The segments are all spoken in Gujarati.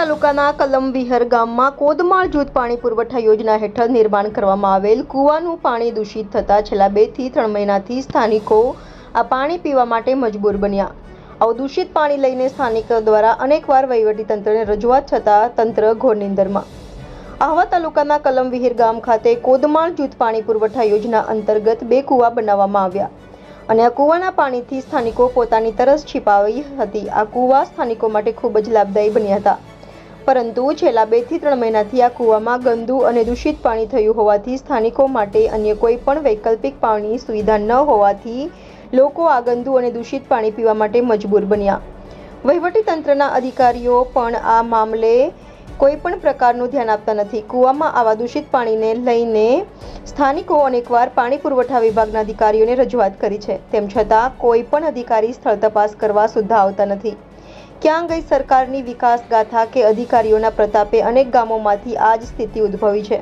તાલુકાના કલમવિહર ગામમાં કોદમાળ જૂથ પાણી પુરવઠા યોજના હેઠળ નિર્માણ કરવામાં આવેલ કૂવાનું પાણી દૂષિત થતાં છેલ્લા 2 થી 3 મહિનાથી સ્થાનિકો આ પાણી પીવા માટે મજબૂર બન્યા। આવું દૂષિત પાણી લઈને સ્થાનિકો દ્વારા અનેકવાર વહીવટીતંત્રને રજૂઆત છતાં તંત્ર ઘોર નિંદરમાં। આહવા તાલુકાના કલમવિહર ગામ ખાતે કોદમાળ જૂથ પાણી પુરવઠા યોજના અંતર્ગત 2 કૂવા બનાવવામાં આવ્યા અને આ કૂવાના પાણીથી સ્થાનિકો પોતાની તરસ છીપાવી હતી। આ કૂવા સ્થાનિકો માટે ખૂબ જ લાભદાયી બન્યા હતા, પરંતુ છેલ્લા 2 થી 3 મહિનાથી આ કૂવામાં ગંદુ અને દૂષિત પાણી થયું હોવાથી સ્થાનિકો માટે અન્ય કોઈ પણ વૈકલ્પિક પાણી સુવિધા ન હોવાથી લોકો આ ગંદુ અને દૂષિત પાણી પીવા માટે મજબૂર બન્યા। વહીવટીતંત્રના અધિકારીઓ પણ આ મામલે કોઈ પણ પ્રકારનું ધ્યાન આપતા નથી। કૂવામાં આવા દૂષિત પાણીને લઈને સ્થાનિકો અનેકવાર પાણી પુરવઠા વિભાગના અધિકારીઓને રજૂઆત કરી છે, તેમ છતાં કોઈ પણ અધિકારી સ્થળ તપાસ કરવા સુદ્ધા આવતા નથી। ક્યાં ગઈ સરકારની વિકાસ ગાથા કે અધિકારીઓના પ્રતાપે અનેક ગામોમાંથી આ જ સ્થિતિ ઉદ્ભવી છે।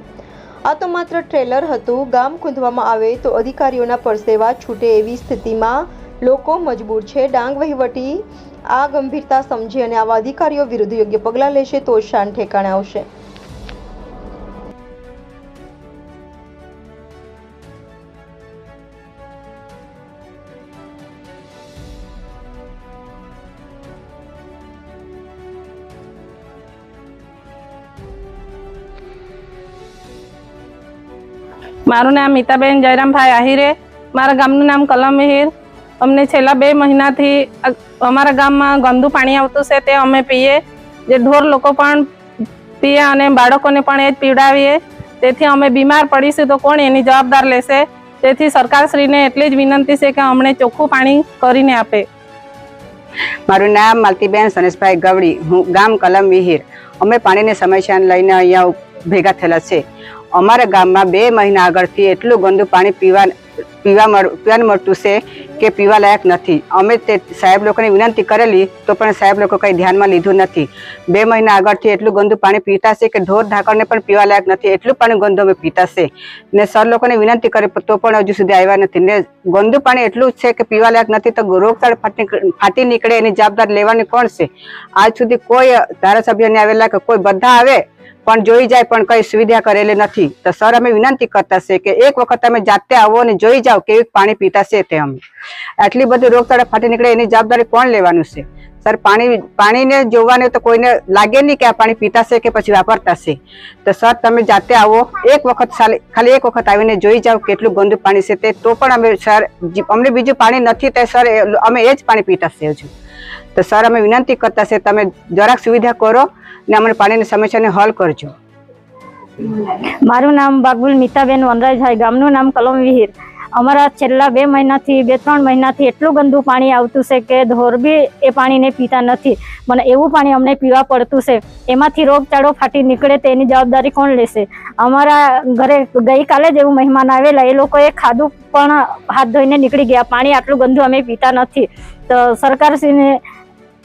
આ તો માત્ર ટ્રેલર હતું। ગામ ખૂંદવામાં આવે તો અધિકારીઓના પરસેવા છૂટે એવી સ્થિતિમાં લોકો મજબૂર છે। ડાંગ વહીવટી આ ગંભીરતા સમજે અને આવા અધિકારીઓ વિરુદ્ધ યોગ્ય પગલાં લેશે તો શાન ઠેકાણે આવશે। મારું નામ મીતાબેન જયરામભાઈ આહિરે, મારા ગામનું નામ કલમવિહર। અમને છેલ્લા 2 મહિનાથી અમારા ગામમાં ગંદુ પાણી આવતું છે તે અમે પીએ, જે ઢોર લોકો પણ પીએ અને બાળકોને પણ એ જ પીવડાવીએ। તેથી અમે બીમાર પડીશું તો કોણ એની જવાબદાર લેશે? તેથી સરકારશ્રીને એટલી જ વિનંતી છે કે અમને ચોખ્ખું પાણી કરીને આપે। મારું નામ માલતીબેન સનેશભાઈ ગવડી, હું ગામ કલમવિહર। અમે પાણીની સમસ્યાને લઈને અહીંયા ભેગા થયેલા છે। અમારા ગામમાં 2 મહિના આગળથી એટલું ગંદુ પાણી પીવાનું મળતું છે કે પીવા લાયક નથી। અમે તે સાહેબ લોકોને વિનંતી કરેલી તો પણ સાહેબ લોકો કંઈ ધ્યાનમાં લીધું નથી। 2 મહિના આગળથી એટલું ગંદુ પાણી પીતા છે કે ઢોર ઢાંકરને પણ પીવા લાયક નથી, એટલું પાણી ગંદુ અમે પીતા છે ને સર લોકોને વિનંતી કરી તો પણ હજુ સુધી આવ્યા નથી ને ગંદુ પાણી એટલું જ છે કે પીવા લાયક નથી તો રોગચાળો ફાટી નીકળે એની જવાબદાર લેવાની કોણ છે? આજ સુધી કોઈ ધારાસભ્યને આવેલા કે કોઈ બધા આવે પણ જોઈ જાય પણ કઈ સુવિધા કરેલી નથી। તો સર અમે વિનંતી કરતા છે કે એક વખત તમે જાતે આવો અને જોઈ જાઓ કેવી પાણી પીતા છે તે। અમે આટલી બધી રોગચાળા ફાટી નીકળે એની જવાબદારી કોણ લેવાનું છે? સર પાણીને જોવાને તો કોઈને લાગે નહીં કે આ પાણી પીતા છે કે પછી વાપરતા છે। તો સર તમે જાતે આવો, એક વખત ખાલી એક વખત આવીને જોઈ જાઓ કેટલું ગંદુ પાણી છે તે। તો પણ અમે સર અમને બીજું પાણી નથી તે સર અમે એ જ પાણી પીતા છે હજુ। તો સર અમે વિનંતી કરતા છે તમે જરાક સુવિધા કરો ને અમને પાણીની સમસ્યાને હલ કરજો। મારું નામ બાગુલ મીતાબેન વનરાજભાઈ, ગામનું નામ કલમવિહર। અમારા છેલ્લા 2 મહિનાથી 2-3 મહિનાથી એટલું ગંદુ પાણી આવતું છે કે ઢોર બી એ પાણીને પીતા નથી, મને એવું પાણી અમને પીવા પડતું છે। એમાંથી રોગચાળો ફાટી નીકળે તેની જવાબદારી કોણ લેશે? અમારા ઘરે ગઈકાલે જ એવું મહેમાન આવેલા, એ લોકોએ ખાધું પણ હાથ ધોઈને નીકળી ગયા। પાણી આટલું ગંદુ અમે પીતા નથી। તો સરકારશ્રીને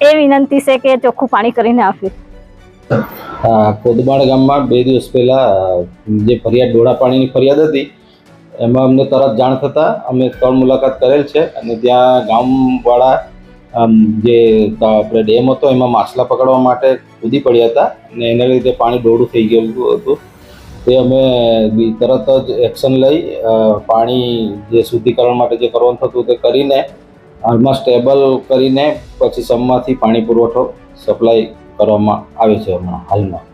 એ વિનંતી છે કે ચોખ્ખું પાણી કરીને આપે। કોદમાળ ગામમાં 2 દિવસ પહેલા જે ફરિયાદ ડોળા પાણીની ફરિયાદ હતી એમાં અમને તરત જાણ થતાં અમે સ્થળ મુલાકાત કરેલ છે અને ત્યાં ગામવાળા જે આપણે ડેમ હતો એમાં માછલા પકડવા માટે કૂદી પડ્યા હતા અને એના લીધે પાણી ડોળું થઈ ગયેલું હતું। તે અમે તરત જ એક્શન લઈ પાણી જે શુદ્ધિકરણ માટે જે કરવાનું થતું તે કરીને હાલમાં સ્ટેબલ કરીને પછી સમમાંથી પાણી પુરવઠો સપ્લાય કરવામાં આવે છે હમણાં હાલમાં।